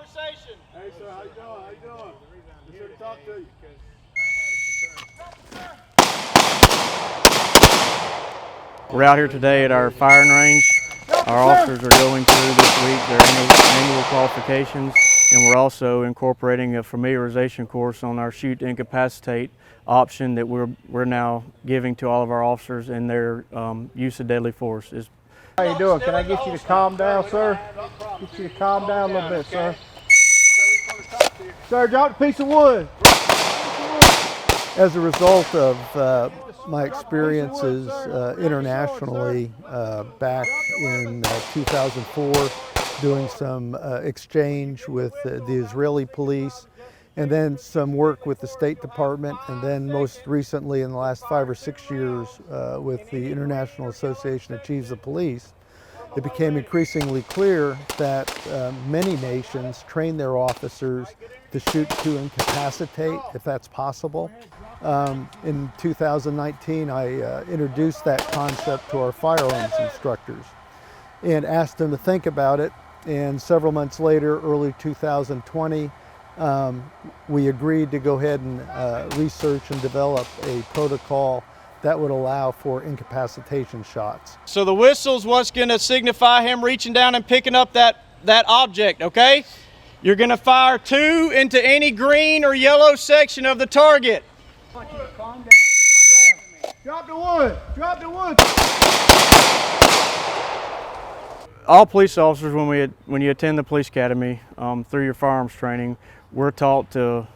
conversation. Hey, sir, how you doing? How you doing? Just here to talk to you. We're out here today at our firing range. Our officers are going through this week their annual qualifications, and we're also incorporating a familiarization course on our shoot to incapacitate option that we're now giving to all of our officers in their use of deadly force. How you doing? Can I get you to calm down, sir? Get you to calm down a little bit, sir. Sir, drop the piece of wood. As a result of my experiences internationally back in 2004, doing some exchange with the Israeli police, and then some work with the State Department, and then most recently in the last 5 or 6 years with the International Association of Chiefs of Police, it became increasingly clear that many nations train their officers to shoot to incapacitate, if that's possible. In 2019, I introduced that concept to our firearms instructors and asked them to think about it. And several months later, early 2020, we agreed to go ahead and research and develop a protocol that would allow for incapacitation shots. So the whistle's what's going to signify him reaching down and picking up that object, okay? You're going to fire 2 into any green or yellow section of the target. Calm down, calm down. Drop the wood, drop the wood. All police officers, when you attend the police academy through your firearms training, we're taught to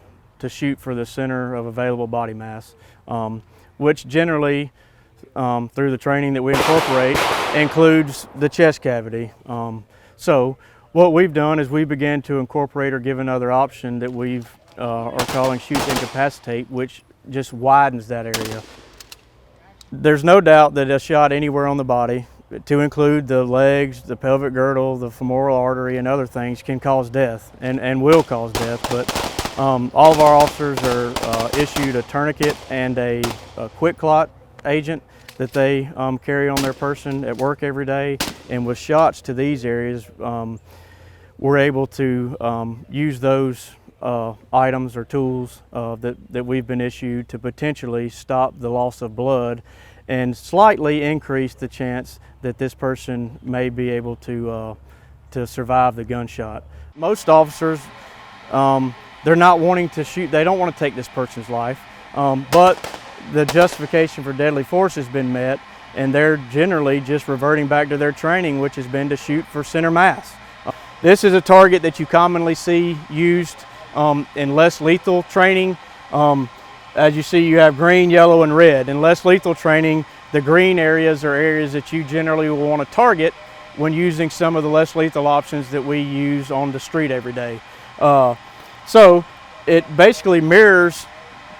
shoot for the center of available body mass, which generally, through the training that we incorporate, includes the chest cavity. So what we've done is we began to incorporate or give another option that we are calling shoot to incapacitate, which just widens that area. There's no doubt that a shot anywhere on the body, to include the legs, the pelvic girdle, the femoral artery, and other things, can cause death and will cause death. But all of our officers are issued a tourniquet and a quick clot agent that they carry on their person at work every day. And with shots to these areas, we're able to use those items or tools that we've been issued to potentially stop the loss of blood and slightly increase the chance that this person may be able to survive the gunshot. Most officers, they're not wanting to shoot, they don't want to take this person's life, but the justification for deadly force has been met, and they're generally just reverting back to their training, which has been to shoot for center mass. This is a target that you commonly see used in less lethal training. As you see, you have green, yellow, and red. In less lethal training, the green areas are areas that you generally will want to target when using some of the less lethal options that we use on the street every day. So it basically mirrors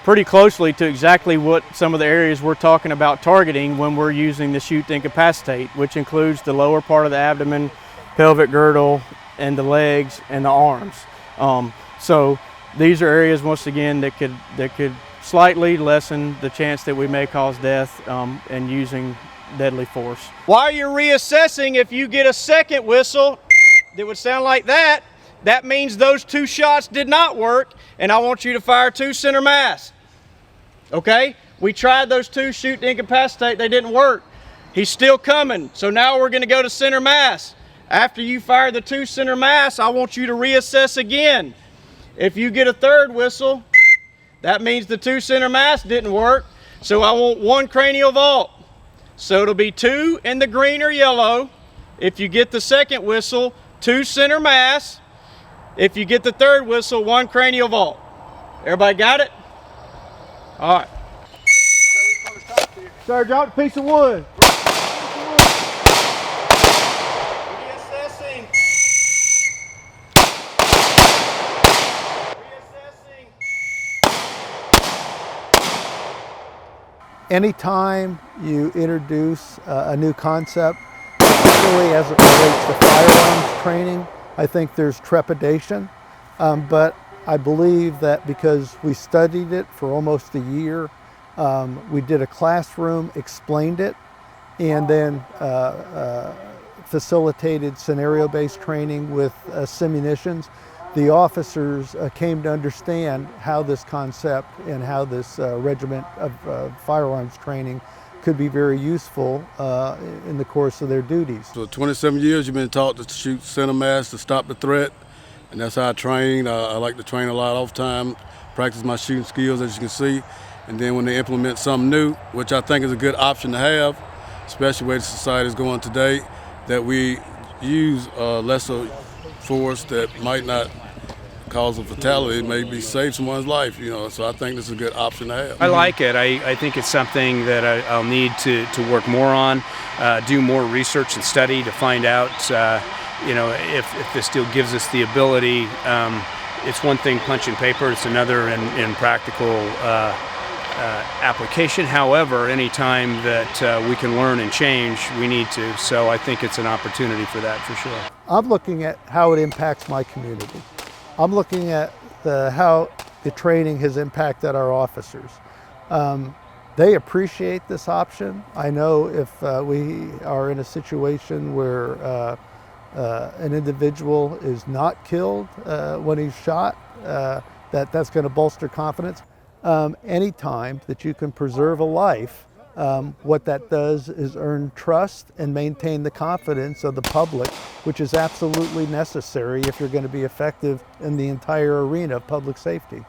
pretty closely to exactly what some of the areas we're talking about targeting when we're using the shoot to incapacitate, which includes the lower part of the abdomen, pelvic girdle, and the legs and the arms. So these are areas, once again, that could slightly lessen the chance that we may cause death in using deadly force. While you're reassessing, if you get a second whistle that would sound like that, that means those 2 shots did not work, and I want you to fire 2 center mass. Okay? We tried those 2 shoot to incapacitate, they didn't work. He's still coming, so now we're going to go to center mass. After you fire the 2 center mass, I want you to reassess again. If you get a third whistle, that means the 2 center mass didn't work, so I want 1 cranial vault. So it'll be 2 in the green or yellow. If you get the second whistle, 2 center mass. If you get the third whistle, 1 cranial vault. Everybody got it? All right. Sir, drop the piece of wood. Reassessing. Anytime you introduce a new concept, particularly as it relates to firearms training, I think there's trepidation, but I believe that because we studied it for almost a year, we did a classroom, explained it, and then facilitated scenario-based training with simunitions, the officers came to understand how this concept and how this regiment of firearms training could be very useful in the course of their duties. So 27 years you've been taught to shoot center mass to stop the threat, and that's how I train. I like to train a lot off time, practice my shooting skills, as you can see, and then when they implement something new, which I think is a good option to have, especially where the society is going today, that we use lesser force that might not cause a fatality, maybe save someone's life, you know, so I think this is a good option to have. I like it. I think it's something that I'll need to work more on, do more research and study to find out, you know, if this deal gives us the ability. It's one thing punching paper, it's another in practical application. However, any time that we can learn and change, we need to. So I think it's an opportunity for that, for sure. I'm looking at how it impacts my community. I'm looking at how the training has impacted our officers. They appreciate this option. I know if we are in a situation where an individual is not killed when he's shot, that's going to bolster confidence. Any time that you can preserve a life, what that does is earn trust and maintain the confidence of the public, which is absolutely necessary if you're going to be effective in the entire arena of public safety.